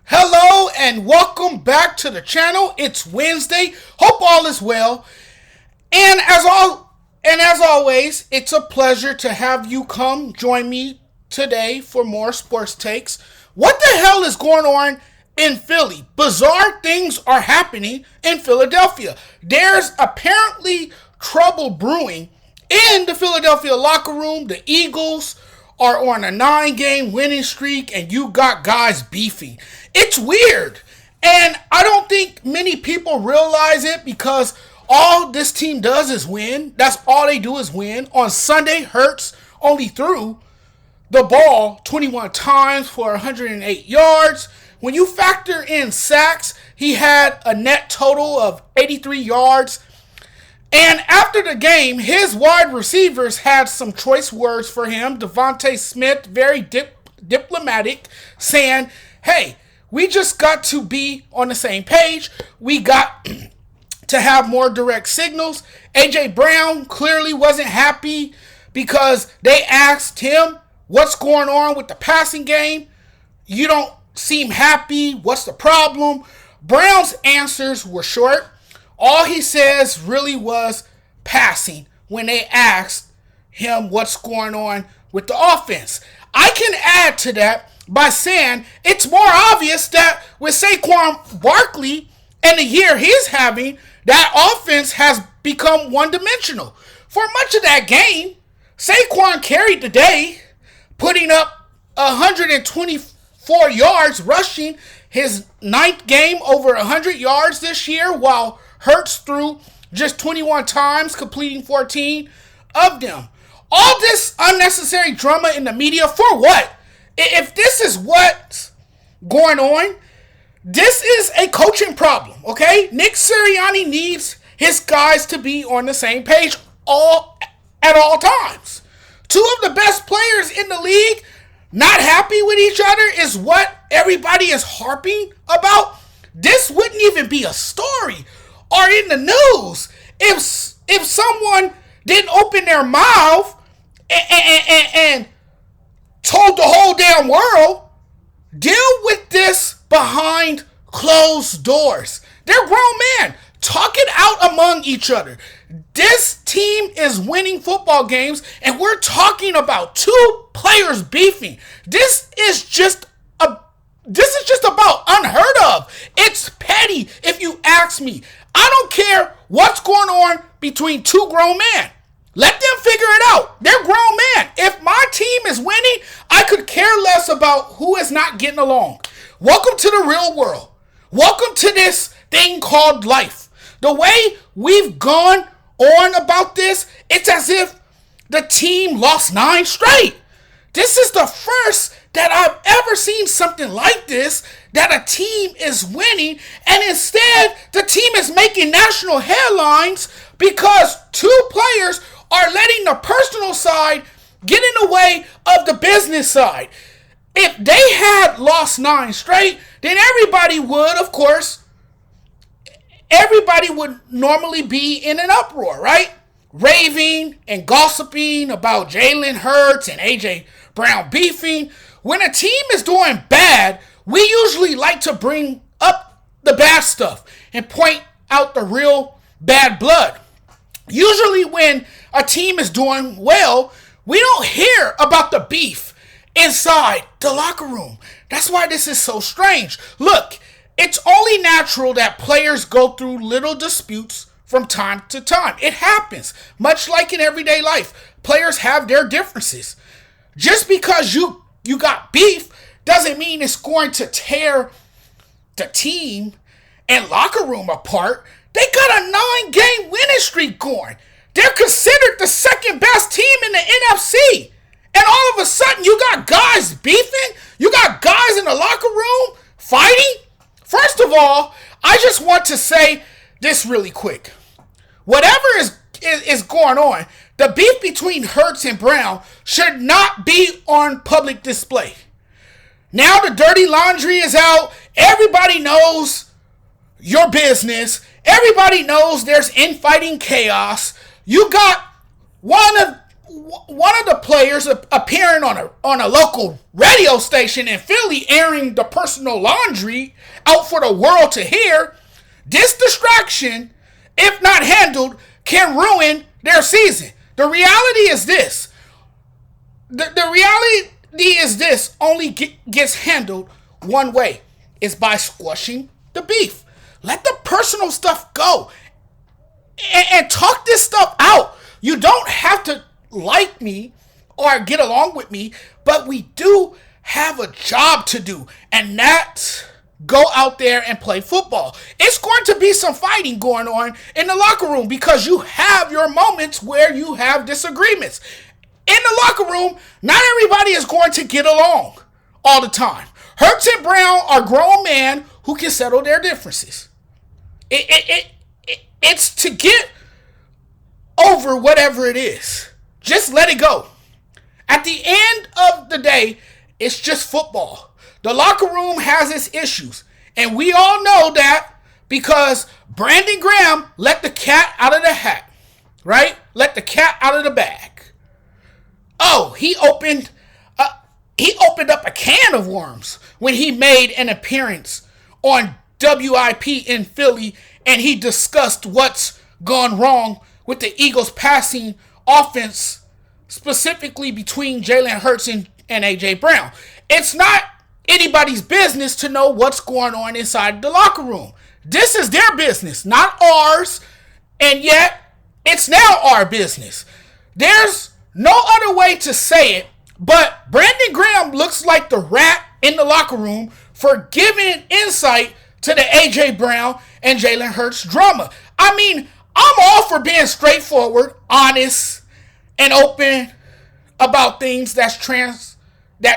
Hello and welcome back to the channel. It's Wednesday. Hope all is well. And as always, it's a pleasure to have you come join me today for more sports takes. What the hell is going on in Philly? Bizarre things are happening in Philadelphia. There's apparently trouble brewing in the Philadelphia locker room. The Eagles are on a 9-game winning streak and you got guys beefing. It's weird. And I don't think many people realize it because all this team does is win. That's all they do is win. On Sunday, Hurts only threw the ball 21 times for 108 yards. When you factor in sacks, he had a net total of 83 yards. And after the game, his wide receivers had some choice words for him. Devontae Smith, very diplomatic, saying, hey, we just got to be on the same page. We got to have more direct signals. AJ Brown clearly wasn't happy because they asked him, what's going on with the passing game? You don't seem happy. What's the problem? Brown's answers were short. All he says really was passing when they asked him what's going on with the offense. I can add to that by saying it's more obvious that with Saquon Barkley and the year he's having, that offense has become one-dimensional. For much of that game, Saquon carried the day, putting up 124 yards rushing, his 9th game over 100 yards this year, while Hurts threw just 21 times, completing 14 of them. All this unnecessary drama in the media for what? If this is what's going on, this is a coaching problem, okay? Nick Sirianni needs his guys to be on the same page at all times. Two of the best players in the league not happy with each other is what everybody is harping about. This wouldn't even be a story or in the news if someone didn't open their mouth and told the whole damn world, deal with this behind closed doors. They're grown men. Talk it out among each other. This team is winning football games, and we're talking about two players beefing. This is just about unheard of. It's petty, if you ask me. I don't care what's going on between two grown men. Let them figure it out. They're grown men. If my team is winning, I could care less about who is not getting along. Welcome to the real world. Welcome to this thing called life. The way we've gone on about this, it's as if the team lost 9 straight. This is the first that I've ever seen something like this, that a team is winning, and instead the team is making national headlines because two players are letting the personal side get in the way of the business side. If they had lost 9 straight, then everybody would normally be in an uproar, right? Raving and gossiping about Jalen Hurts and AJ Brown beefing. When a team is doing bad, we usually like to bring up the bad stuff and point out the real bad blood. Usually when a team is doing well, we don't hear about the beef inside the locker room. That's why this is so strange. Look, it's only natural that players go through little disputes from time to time. It happens. Much like in everyday life, players have their differences. Just because you got beef doesn't mean it's going to tear the team and locker room apart. They got a 9-game winning streak going. They're considered the second best team in the NFC. And all of a sudden, you got guys beefing? You got guys in the locker room fighting? First of all, I just want to say this really quick. Whatever is going on, the beef between Hurts and Brown should not be on public display. Now the dirty laundry is out. Everybody knows your business. Everybody knows there's infighting chaos. You got one one of the players appearing on a local radio station in Philly, airing the personal laundry out for the world to hear. This distraction, if not handled, can ruin their season. The reality is this. The reality is this only gets handled one way. Is by squashing the beef. Let the personal stuff go. And talk this stuff out. You don't have to like me or get along with me, but we do have a job to do, and that's go out there and play football. It's going to be some fighting going on in the locker room because you have your moments where you have disagreements. In the locker room, not everybody is going to get along all the time. Hurts and Brown are grown men who can settle their differences. It's to get over whatever it is. Just let it go. At the end of the day, it's just football. The locker room has its issues. And we all know that because Brandon Graham let the cat out of the hat. Right? Let the cat out of the bag. Oh, he opened up a can of worms when he made an appearance on WIP in Philly, and he discussed what's gone wrong with the Eagles' passing offense, specifically between Jalen Hurts and AJ Brown. It's not anybody's business to know what's going on inside the locker room. This is their business, not ours, and yet it's now our business. There's no other way to say it, but Brandon Graham looks like the rat in the locker room for giving insight to the AJ Brown and Jalen Hurts drama. I mean, I'm all for being straightforward, honest, and open about things that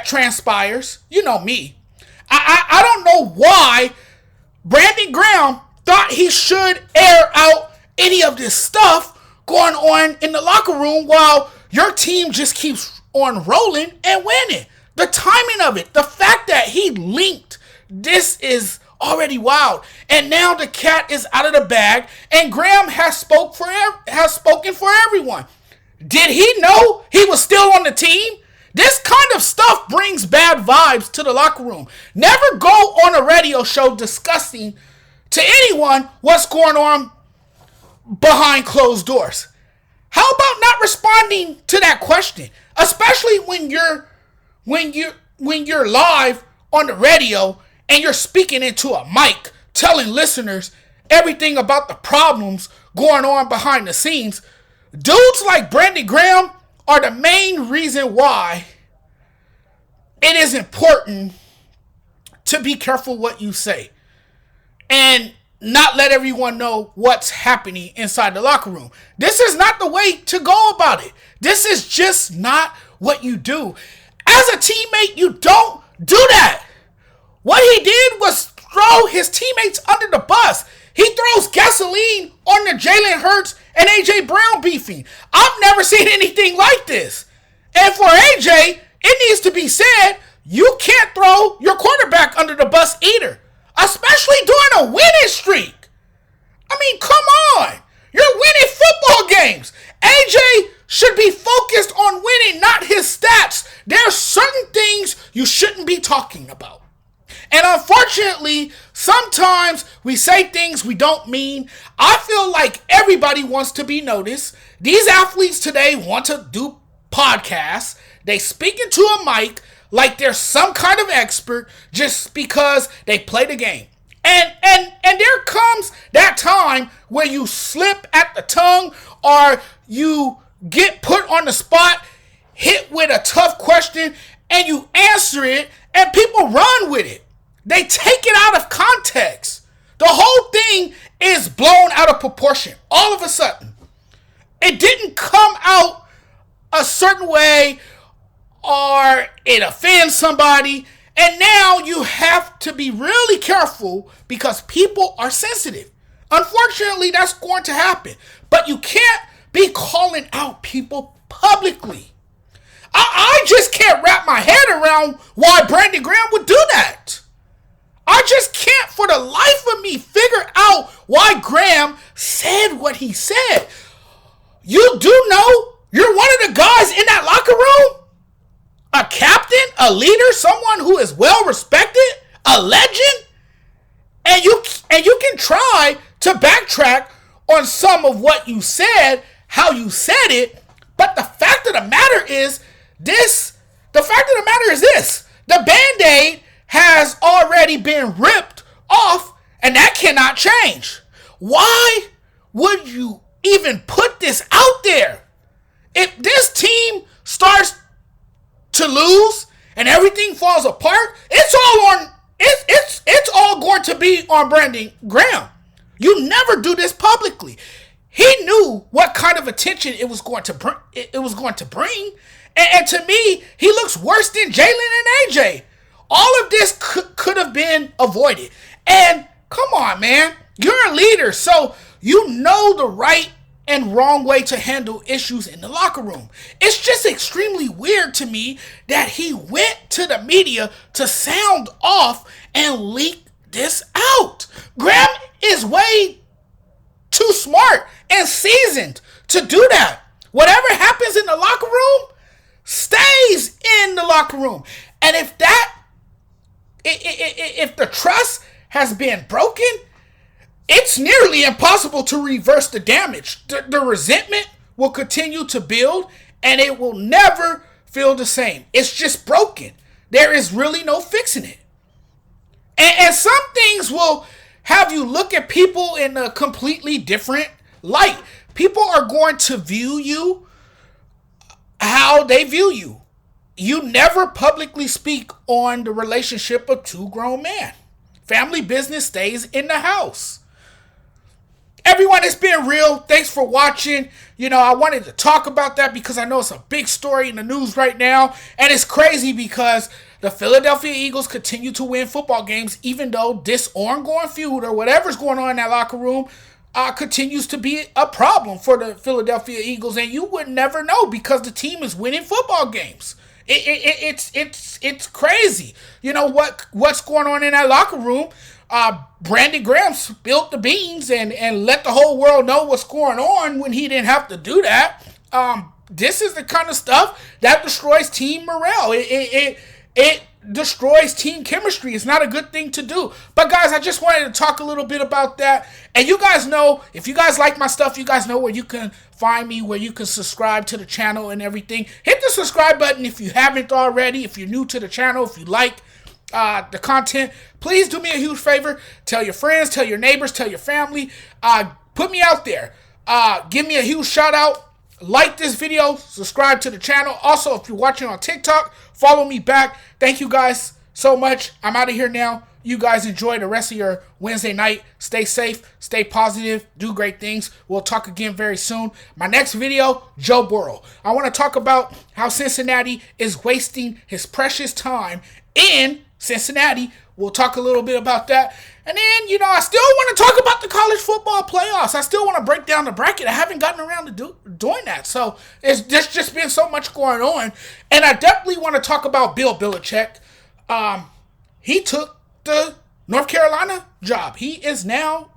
transpires. You know me. I don't know why Brandon Graham thought he should air out any of this stuff going on in the locker room while your team just keeps on rolling and winning. The timing of it, the fact that he linked, this is already wild. And now the cat is out of the bag, and Graham has spoken for everyone. Did he know he was still on the team? This kind of stuff brings bad vibes to the locker room. Never go on a radio show discussing to anyone what's going on behind closed doors. How about not responding to that question, especially when you're live on the radio and you're speaking into a mic, telling listeners everything about the problems going on behind the scenes? Dudes like Brandon Graham are the main reason why it is important to be careful what you say and not let everyone know what's happening inside the locker room. This is not the way to go about it. This is just not what you do. As a teammate, you don't do that. What he did was throw his teammates under the bus. He throws gasoline on the Jalen Hurts and AJ Brown beefing. I've never seen anything like this. And for AJ, it needs to be said, you can't throw your quarterback under the bus either, especially during a winning streak. I mean, come on. You're winning football games. AJ should be focused on winning, not his stats. There are certain things you shouldn't be talking about. And unfortunately, sometimes we say things we don't mean. I feel like everybody wants to be noticed. These athletes today want to do podcasts. They speak into a mic like they're some kind of expert just because they play the game. And there comes that time where you slip at the tongue or you get put on the spot, hit with a tough question, and you answer it, and people run with it. They take it out of context. The whole thing is blown out of proportion all of a sudden. It didn't come out a certain way or it offends somebody. And now you have to be really careful because people are sensitive. Unfortunately, that's going to happen. But you can't be calling out people publicly. I just can't wrap my head around why Brandon Graham would do that. I just can't for the life of me figure out why Graham said what he said. You do know You're one of the guys in that locker room, a captain, a leader, someone who is well respected, a legend, and you can try to backtrack on some of what you said, how you said it, but the fact of the matter is this. The fact of the matter is this. The Band-Aid has already been ripped off, and that cannot change. Why would you even put this out there? If this team starts to lose and everything falls apart, it's all going to be on Brandon Graham. You never do this publicly. He knew what kind of attention it was going to bring. And to me, he looks worse than Jalen and AJ. All of this could have been avoided. And come on, man. You're a leader, so you know the right and wrong way to handle issues in the locker room. It's just extremely weird to me that he went to the media to sound off and leak this out. Graham is way too smart and seasoned to do that. Whatever happens in the locker room stays in the locker room. And if the trust has been broken, it's nearly impossible to reverse the damage. The resentment will continue to build and it will never feel the same. It's just broken. There is really no fixing it. And some things will have you look at people in a completely different light. People are going to view you how they view you. You never publicly speak on the relationship of two grown men. Family business stays in the house. Everyone, it's been real. Thanks for watching. I wanted to talk about that because I know it's a big story in the news right now. And it's crazy because the Philadelphia Eagles continue to win football games, even though this ongoing feud or whatever's going on in that locker room continues to be a problem for the Philadelphia Eagles. And you would never know because the team is winning football games. It's crazy. You know what's going on in that locker room? Brandon Graham spilled the beans and let the whole world know what's going on when he didn't have to do that. This is the kind of stuff that destroys team morale. It destroys team chemistry. It's not a good thing to do. But guys, I just wanted to talk a little bit about that. And you guys know, if you guys like my stuff, you guys know where you can find me, where you can subscribe to the channel and everything. Hit the subscribe button if you haven't already. If you're new to the channel, if you like the content, please do me a huge favor. Tell your friends, tell your neighbors, tell your family. Put me out there. Give me a huge shout out. Like this video, subscribe to the channel. Also, if you're watching on TikTok, follow me back. Thank you guys so much. I'm out of here now. You guys enjoy the rest of your Wednesday night. Stay safe, stay positive, do great things. We'll talk again very soon. My next video, Joe Burrow. I want to talk about how Cincinnati is wasting his precious time in Cincinnati. We'll talk a little bit about that. And then, I still want to talk about the college football playoffs. I still want to break down the bracket. I haven't gotten around to doing that. So there's just been so much going on. And I definitely want to talk about Bill Belichick. He took the North Carolina job. He is now,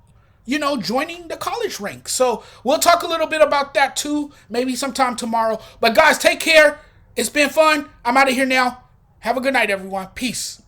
joining the college ranks. So we'll talk a little bit about that too, maybe sometime tomorrow. But guys, take care. It's been fun. I'm out of here now. Have a good night, everyone. Peace.